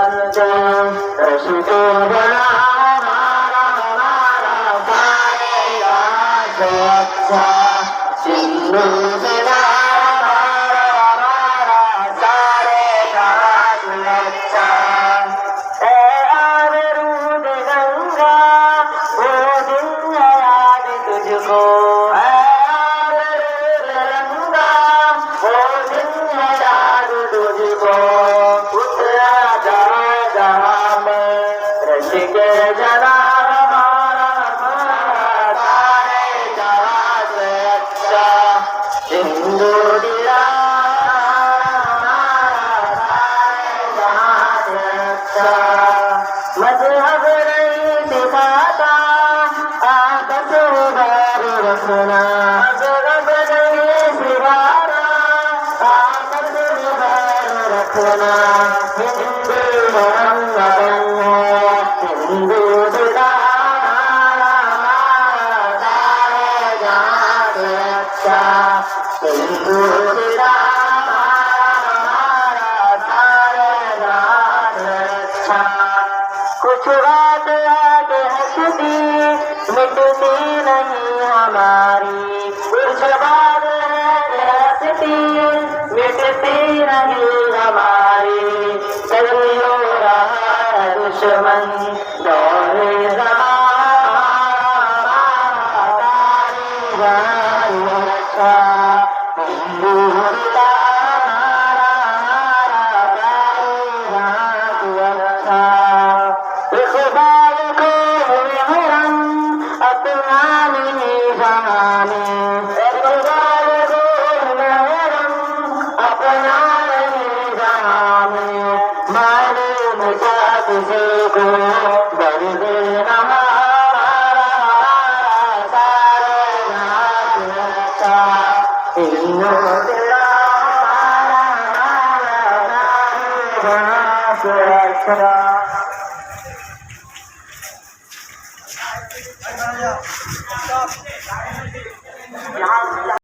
बनते रशिको बना हमारा हमारा सारे राज अच्छा सिंधु सदा हमारा हमारा सारे राज अच्छा ए आबरूद गंगा वो दिन है याद तुझको तुझको उतरा जहाँ में रशिक जना हमारा हमारा सारे जहाँ से अच्छा सिंधु दिला सारे जहाँ से अच्छा मजहब नहीं दिखाता आपस उधार रखना मजहब नहीं सिखाता आपस उधार रखना हिंदू धर्म हिंदू दिला सारे जहाँ से अच्छा हिंदू दिला सारे जहाँ से अच्छा कुछ बात आगे हंसती मिटती नहीं हमारी कुछ बात हंसती मिटती नहीं हमारी कभी हो रहा है दुश्मन दौरे ज़माना अच्छा हिंदू अच्छा इक़बाल को हरम अपना नहीं जाने इक़बाल को हरम अपना नहीं जाने मालूम क्या किसी को दर्द हमारा सारे रात अच्छा हिंदू दिला अच्छा